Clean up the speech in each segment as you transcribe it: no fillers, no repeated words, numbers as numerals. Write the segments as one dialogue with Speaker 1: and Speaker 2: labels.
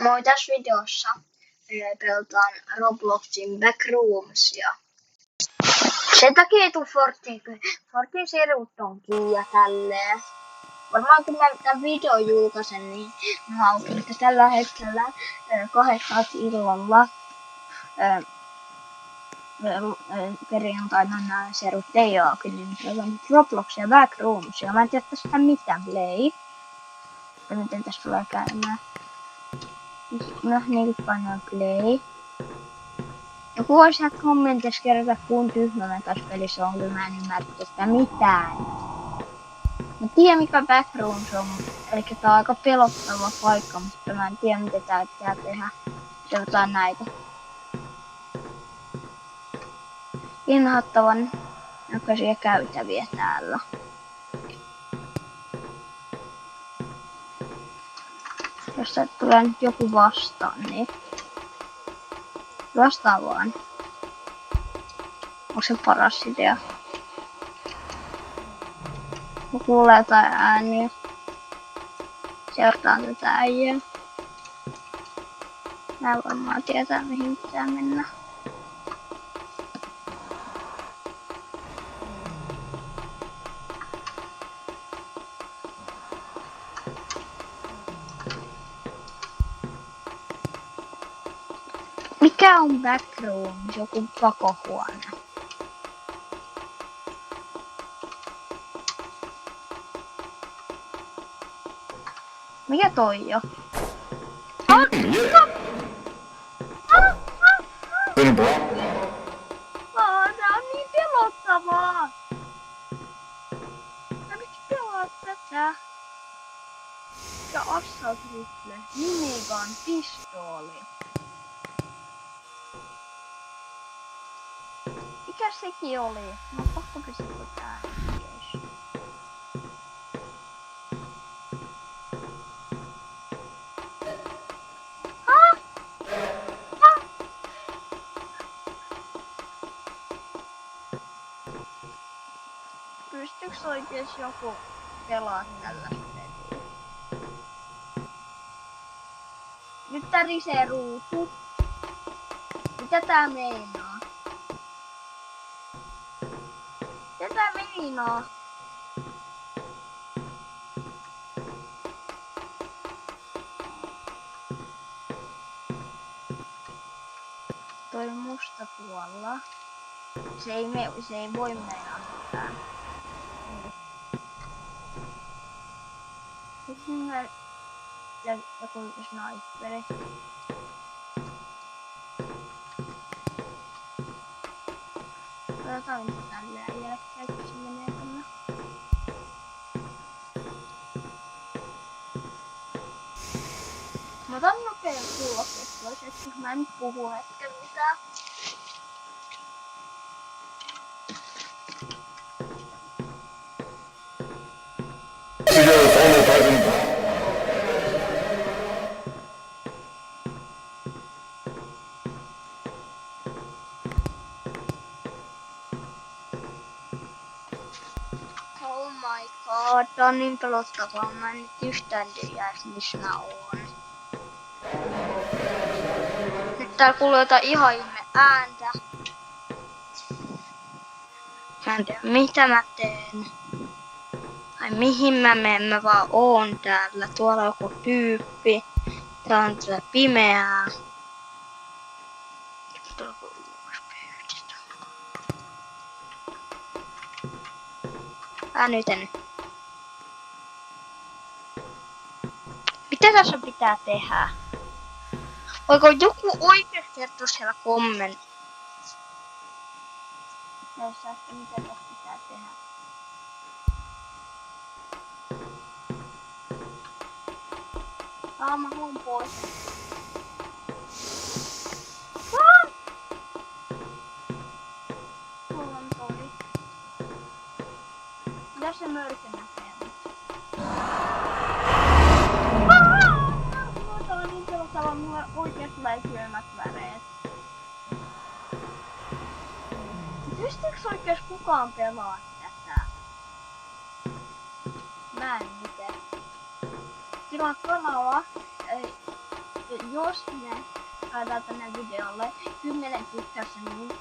Speaker 1: Moi, tässä videossa pelataan Robloxin Backroomsia. Sen takia ei tuu Fortin sirut on kiinni ja tälleen. Varmaan kun mä tämän videon julkaisen, niin mä haukin, että tällä hetkellä 8 illalla perjantaina nämä serut ei oo kyllä, niin pelataan Robloxia Backroomsia. Mä en tiedä tästä mitään play. Ja miten tässä tulee käymään. No, niin painaa play. Joku voisi ihan kommentissa kertoa, kuinka tyhmä mä tässä pelissä on, kyllä mä en ymmärrä tästä mitään. Mä tiedän mikä Backrooms on, eli tää on aika pelottava paikka, mutta mä en tiedä mitä täällä pitää tehdä. Seurataan näitä. Inhottavan näköisiä käytäviä täällä. Jos täältä tulee nyt joku vastaan, niin vastaan vaan. Onko se paras idea? Kun kuulee jotain ääniä. Seurataan tätä äijää. Mä en varmaan tietää mihin pitää mennä. Mikä on Backrooms? Joku pakohuone. Mikä toi jo? Tää on niin pelottavaa! Mä nyt pelaa tätä. Ja assault rifle, minigun, pistooli. Mikä sekin oli? No pakko pysyä tää. Pystyykö oikees joku pelaa tällä peliä? Nyt tärisee ruutu. Mitä tää meinaa? Mitä tää meinaa? Toi musta tuolla. Se ei voi meinaa mitään. Sitten mä joku sniperi. Katsotaan mitä tälleen jälkeen, kun se menee tänne. Mä otan nopean kuulokkeet, mä en nyt puhu hetken mitään. Oh my god, tää on niin pelottavaa, mä en nyt yhtään tiedä missä mä oon. Nyt täällä kuuluu jotain ihan ihme ääntä. Mä en tiedä mitä mä teen. Tai mihin mä menen, mä vaan oon täällä. Tuolla on joku tyyppi. Tää on tätä pimeää. Nyt. Mitä tässä pitää tehdä? Voiko joku oikeesti kertoa siellä kommentissa? Mitä tässä pitää tehdä? Mä huun pois. Mulla on toi. Mitä se mörkö näkee? Tää on niin pelottavaa, mulla oikeesti tulee kylmät väreet. Pystyykö oikees kukaan pelaa tätä? Mä en itse. Sillä on kanava jos me saadaan tänne videolle 10 tykkäystä, niin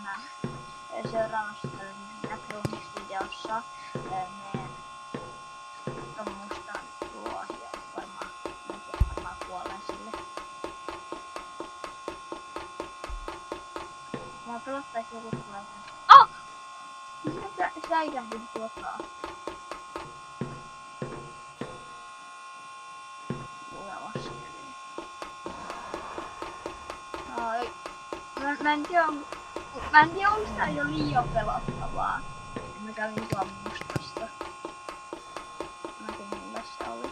Speaker 1: mä seuraavassa Necronix-videossa me tuommoista ruohia varmaan kuolen sille. Mä pelottais joku tulee tänne. Oh! Mitä säikähdin tuota? Ai. Mä en tiedä, onko tää jo liian pelottavaa. Mä kävin tuon mustasta. Mäkin millä se oli.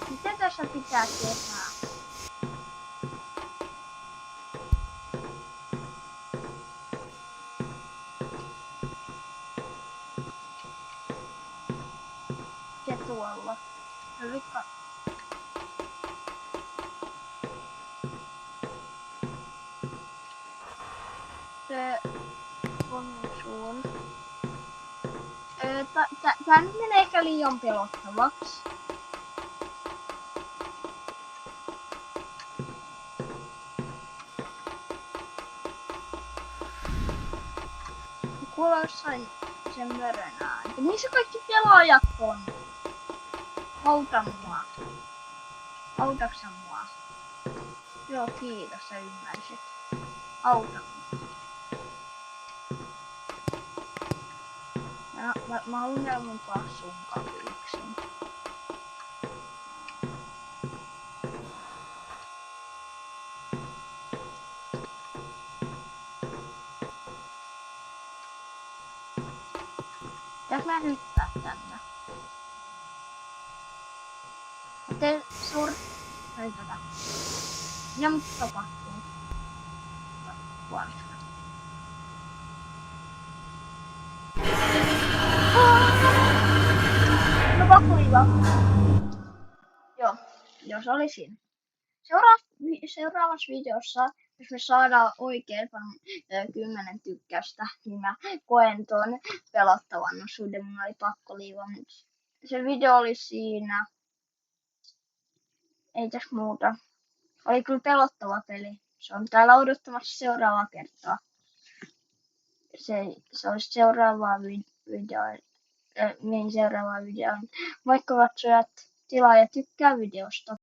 Speaker 1: Mitä tässä pitää tehdä? Ja tuolla. Rikka. Se on suun. Tää nyt menee ehkä liian pelottavaksi. Kuulee jossain sen mörönää. Missä kaikki pelaajat on? Auta mua. Autaksa mua? Joo, kiitos, sä ymmärsit. Auta mua. Mä unelmoin sunkaan yksin. Pitäis mä hyppää tänne? Miten ei tätä. Ja mitä tapahtuu? Puolesta. No pakkuliva. Joo, jos olisin. Seuraavassa videossa, jos me saadaan oikein 10 tykkäystä, niin mä koen ton pelottavan osuuden. Mun oli pakko liiva. Se video oli siinä. Ei tässä muuta. Oli kyllä pelottava peli. Se on täällä odottamassa seuraavaa kertaa. Se olisi seuraavaa videoa. Niin seuraavaa videoa. Moikka katsojat, tilaa ja tykkää videosta.